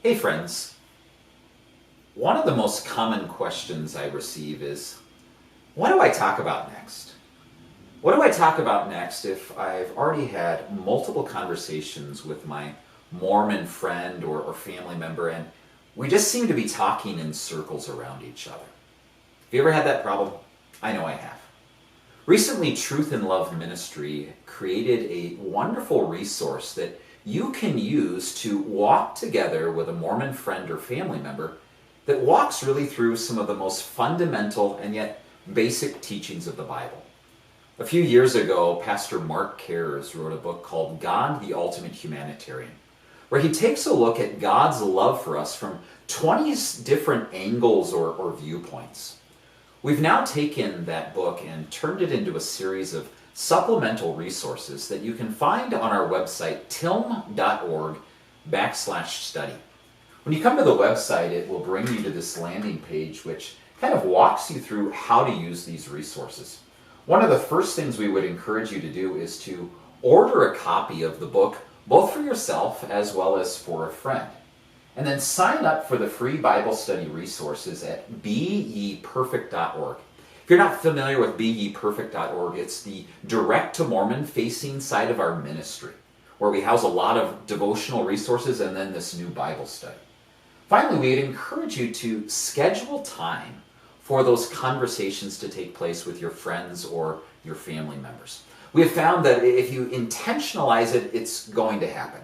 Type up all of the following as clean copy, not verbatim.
Hey friends, one of the most common questions I receive is, what do I talk about next? What do I talk about next if I've already had multiple conversations with my Mormon friend or family member and we just seem to be talking in circles around each other? Have you ever had that problem? I know I have. Recently, Truth in Love Ministry created a wonderful resource that you can use to walk together with a Mormon friend or family member that walks really through some of the most fundamental and yet basic teachings of the Bible. A few years ago, Pastor Mark Cares wrote a book called God, the Ultimate Humanitarian, where he takes a look at God's love for us from 20 different angles or viewpoints. We've now taken that book and turned it into a series of supplemental resources that you can find on our website, tilm.org/study. When you come to the website, it will bring you to this landing page which kind of walks you through how to use these resources. One of the first things we would encourage you to do is to order a copy of the book, both for yourself as well as for a friend. And then sign up for the free Bible study resources at beyeperfect.org. If you're not familiar with beyeperfect.org, it's the direct-to-Mormon facing side of our ministry, where we house a lot of devotional resources and then this new Bible study. Finally, we'd encourage you to schedule time for those conversations to take place with your friends or your family members. We have found that if you intentionalize it, it's going to happen.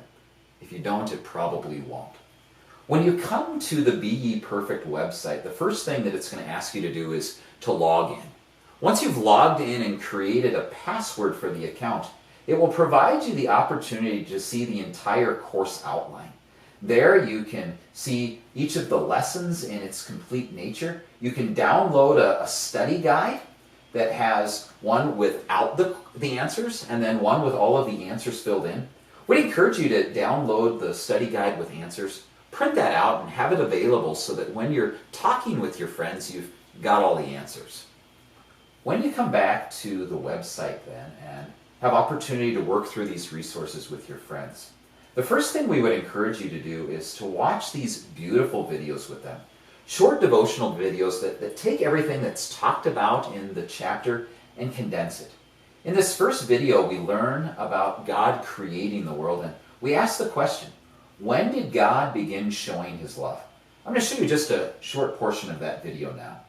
If you don't, it probably won't. When you come to the Be Ye Perfect website, the first thing that it's going to ask you to do is to log in. Once you've logged in and created a password for the account, it will provide you the opportunity to see the entire course outline. There you can see each of the lessons in its complete nature. You can download a study guide that has one without the answers and then one with all of the answers filled in. We'd encourage you to download the study guide with answers, print that out and have it available so that when you're talking with your friends, you've got all the answers. When you come back to the website then and have opportunity to work through these resources with your friends, the first thing we would encourage you to do is to watch these beautiful videos with them. Short devotional videos that take everything that's talked about in the chapter and condense it. In this first video, we learn about God creating the world, and we ask the question, when did God begin showing his love? I'm going to show you just a short portion of that video now.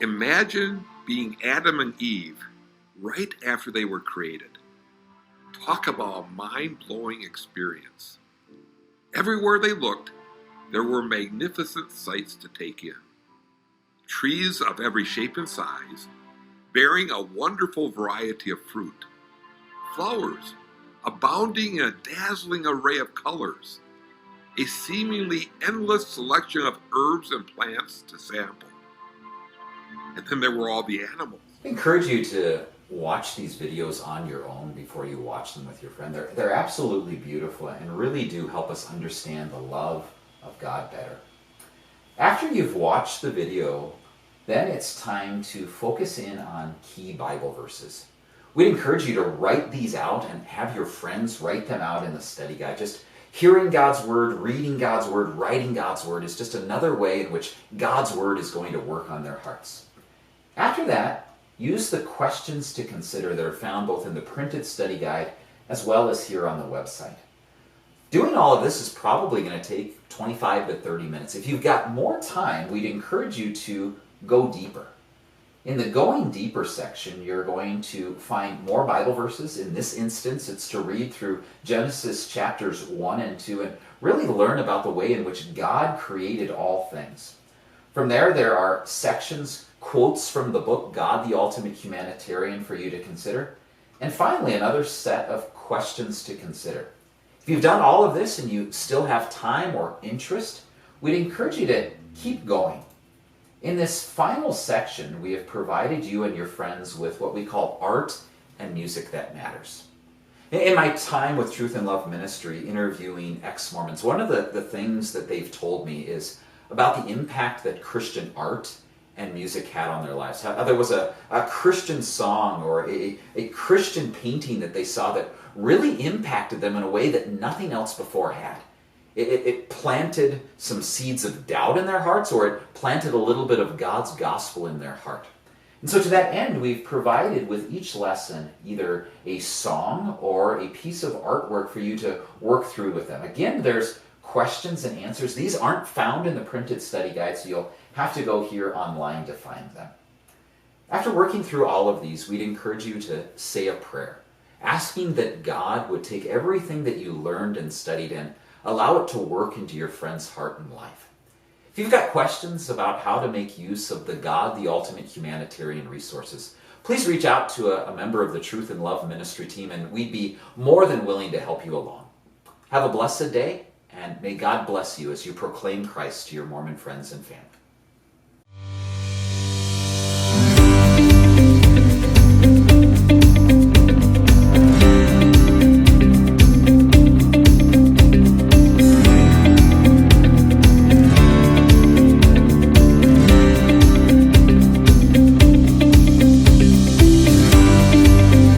Imagine being Adam and Eve right after they were created. Talk about a mind-blowing experience. Everywhere they looked, there were magnificent sights to take in. Trees of every shape and size, bearing a wonderful variety of fruit. Flowers, abounding in a dazzling array of colors. A seemingly endless selection of herbs and plants to sample. And then there were all the animals. I encourage you to watch these videos on your own before you watch them with your friend. They're absolutely beautiful and really do help us understand the love of God better. After you've watched the video, then it's time to focus in on key Bible verses. We'd encourage you to write these out and have your friends write them out in the study guide. Just hearing God's Word, reading God's Word, writing God's Word is just another way in which God's Word is going to work on their hearts. After that, use the questions to consider that are found both in the printed study guide as well as here on the website. Doing all of this is probably going to take 25 to 30 minutes. If you've got more time, we'd encourage you to go deeper. In the Going Deeper section, you're going to find more Bible verses. In this instance, it's to read through Genesis chapters 1 and 2 and really learn about the way in which God created all things. From there are sections, quotes from the book God, the Ultimate Humanitarian for you to consider. And finally, another set of questions to consider. If you've done all of this and you still have time or interest, we'd encourage you to keep going. In this final section, we have provided you and your friends with what we call art and music that matters. In my time with Truth in Love Ministry, interviewing ex-Mormons, one of the things that they've told me is about the impact that Christian art and music had on their lives. How there was a Christian song or a Christian painting that they saw that really impacted them in a way that nothing else before had. It planted some seeds of doubt in their hearts, or it planted a little bit of God's gospel in their heart. And so to that end, we've provided with each lesson either a song or a piece of artwork for you to work through with them. Again, there's questions and answers. These aren't found in the printed study guide, so you'll have to go here online to find them. After working through all of these, we'd encourage you to say a prayer, asking that God would take everything that you learned and studied and allow it to work into your friend's heart and life. If you've got questions about how to make use of the God, the Ultimate Humanitarian resources, please reach out to a member of the Truth and Love ministry team, and we'd be more than willing to help you along. Have a blessed day, and may God bless you as you proclaim Christ to your Mormon friends and family.